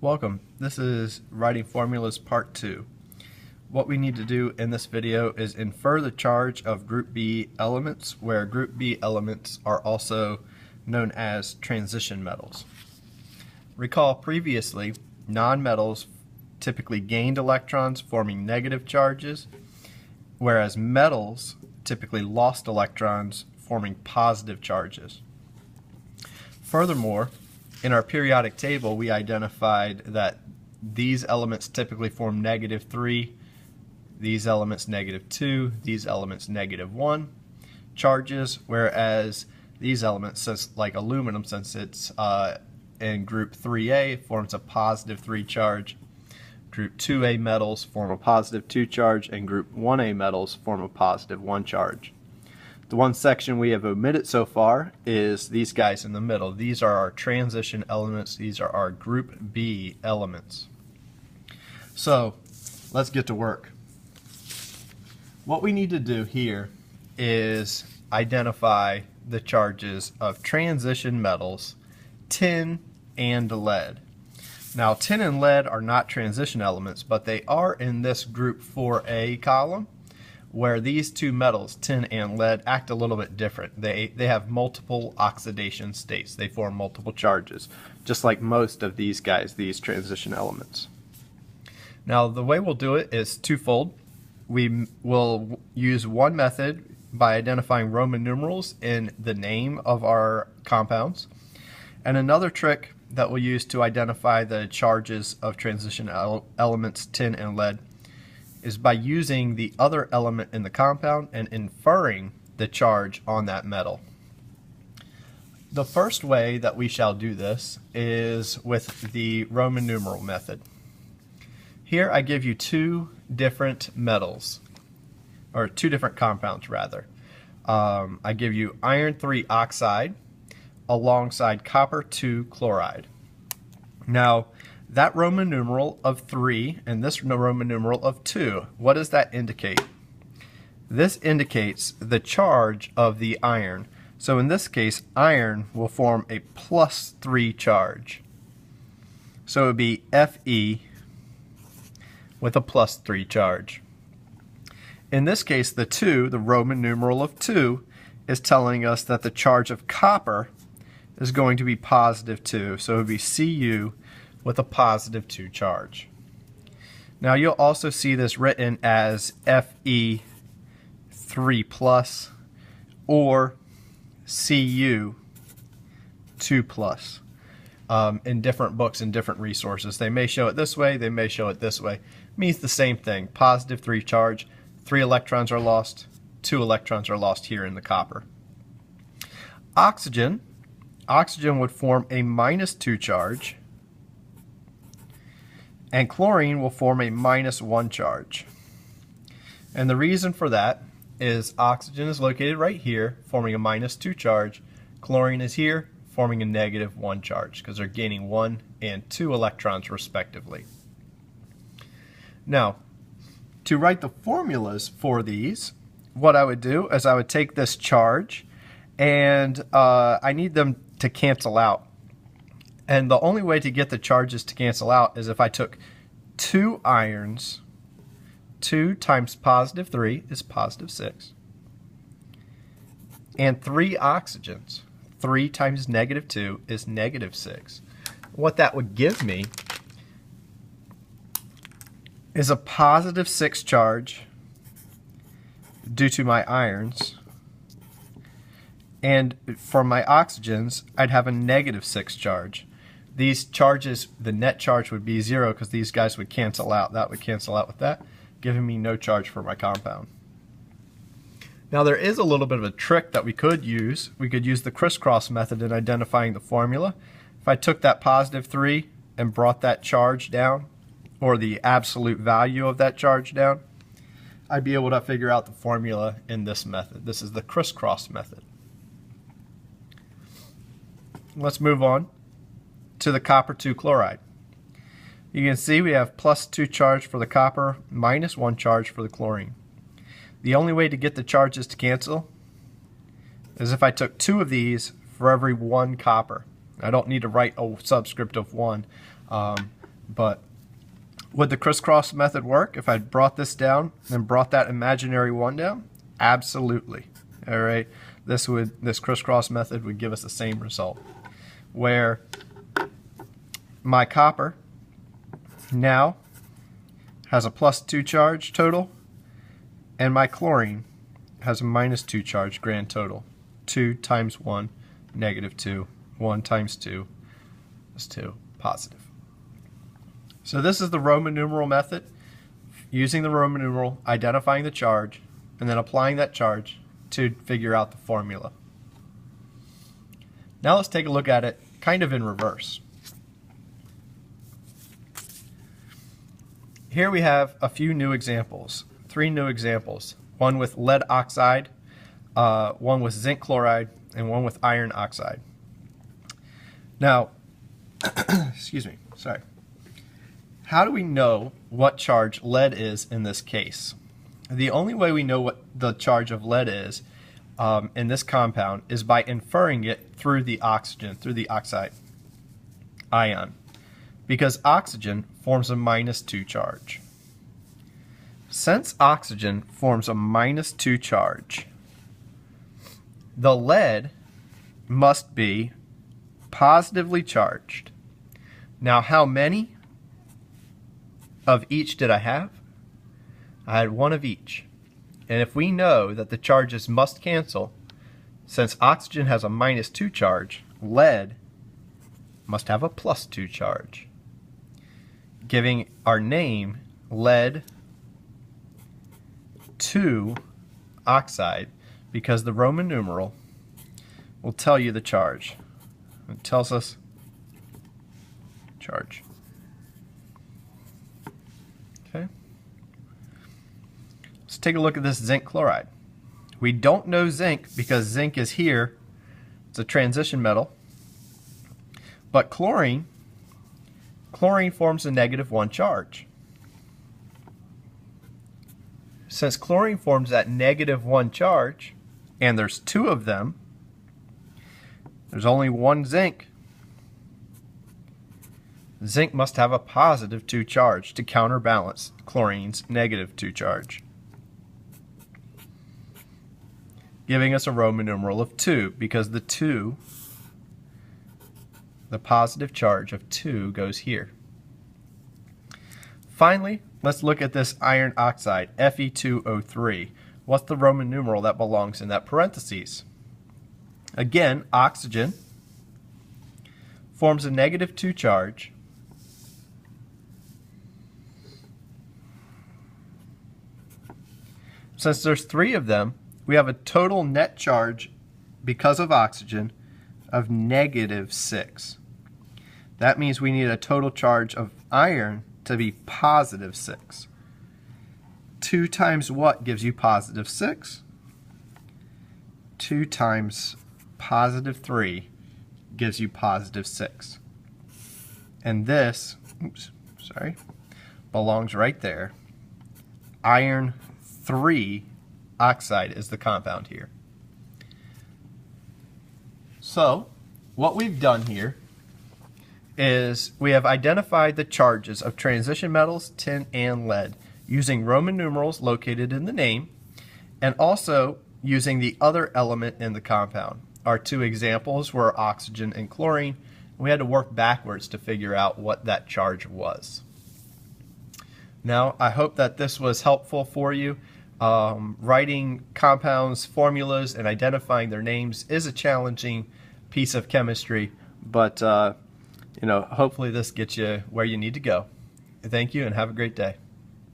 Welcome. This is Writing Formulas Part 2. What we need to do in this video is infer the charge of Group B elements, where Group B elements are also known as transition metals. Recall previously, nonmetals typically gained electrons, forming negative charges, whereas metals typically lost electrons, forming positive charges. Furthermore, in our periodic table, we identified that these elements typically form -3, these elements -2, these elements -1 charges, whereas these elements, like aluminum, since it's in group 3A, forms a +3 charge. Group 2A metals form a +2 charge, and group 1A metals form a +1 charge. The one section we have omitted so far is these guys in the middle. These are our transition elements. These are our group B elements. So let's get to work. What we need to do here is identify the charges of transition metals, tin and lead. Now, tin and lead are not transition elements, but they are in this group 4A column, where these two metals, tin and lead, act a little bit different. They have multiple oxidation states. They form multiple charges, just like most of these guys, these transition elements. Now, the way we'll do it is twofold. We will use one method by identifying Roman numerals in the name of our compounds, and another trick that we'll use to identify the charges of transition elements, tin and lead, is by using the other element in the compound and inferring the charge on that metal. The first way that we shall do this is with the Roman numeral method. Here I give you two different metals, or two different compounds rather. I give you iron 3 oxide alongside copper 2 chloride. Now, that Roman numeral of 3 and this Roman numeral of 2, what does that indicate? This indicates the charge of the iron. So in this case, iron will form a +3 charge. So it would be Fe with a +3 charge. In this case, the 2, the Roman numeral of 2, is telling us that the charge of copper is going to be +2. So it would be Cu with a +2 charge. Now you'll also see this written as Fe3+ or Cu2+. In different books and different resources. They may show it this way, they may show it this way. It means the same thing, +3 charge, 3 electrons are lost, 2 electrons are lost here in the copper. Oxygen would form a -2 charge, and chlorine will form a -1 charge. And the reason for that is oxygen is located right here, forming a -2 charge. Chlorine is here, forming a -1 charge, because they're gaining 1 and 2 electrons respectively. Now, to write the formulas for these, what I would do is I would take this charge, and I need them to cancel out. And the only way to get the charges to cancel out is if I took 2 irons, 2 times +3 is +6, and 3 oxygens, 3 times -2 is -6. What that would give me is a +6 charge due to my irons, and for my oxygens, I'd have a -6 charge. These charges, the net charge would be 0 because these guys would cancel out. That would cancel out with that, giving me no charge for my compound. Now there is a little bit of a trick that we could use. We could use the crisscross method in identifying the formula. If I took that +3 and brought that charge down, or the absolute value of that charge down, I'd be able to figure out the formula in this method. This is the crisscross method. Let's move on to the copper 2 chloride. You can see we have +2 charge for the copper, -1 charge for the chlorine. The only way to get the charges to cancel is if I took 2 of these for every 1 copper. I don't need to write a subscript of 1. But would the crisscross method work if I brought this down and brought that imaginary 1 down? Absolutely. All right. This crisscross method would give us the same result, where my copper now has a +2 charge total, and my chlorine has a -2 charge grand total. 2 times 1, -2. 1 times 2 is 2, positive. So this is the Roman numeral method, using the Roman numeral, identifying the charge, and then applying that charge to figure out the formula. Now let's take a look at it kind of in reverse. Here we have a few new examples, 3 new examples. One with lead oxide, one with zinc chloride, and one with iron oxide. Now, excuse me, sorry. How do we know what charge lead is in this case? The only way we know what the charge of lead is in this compound is by inferring it through the oxygen, through the oxide ion, because oxygen forms a -2 charge. Since oxygen forms a -2 charge, the lead must be positively charged. Now, how many of each did I have? I had 1 of each. And if we know that the charges must cancel, since oxygen has a -2 charge, lead must have a +2 charge, giving our name lead 2 oxide, because the Roman numeral will tell you the charge. It tells us charge. Okay. Let's take a look at this zinc chloride. We don't know zinc because zinc is here. It's a transition metal. But chlorine forms a -1 charge. Since chlorine forms that -1 charge, and there's 2 of them, there's only 1 zinc. Zinc must have a +2 charge to counterbalance chlorine's -2 charge, giving us a Roman numeral of 2, because the positive charge of 2 goes here. Finally, let's look at this iron oxide, Fe2O3. What's the Roman numeral that belongs in that parentheses? Again, oxygen forms a -2 charge, since there's 3 of them, we have a total net charge because of oxygen of -6. That means we need a total charge of iron to be +6. 2 times what gives you +6? 2 times +3 gives you +6. And this, belongs right there. Iron 3 oxide is the compound here. So, what we've done here is we have identified the charges of transition metals, tin, and lead using Roman numerals located in the name, and also using the other element in the compound. Our 2 examples were oxygen and chlorine. We had to work backwards to figure out what that charge was. Now, I hope that this was helpful for you. Writing compounds, formulas, and identifying their names is a challenging piece of chemistry, but hopefully this gets you where you need to go. Thank you and have a great day.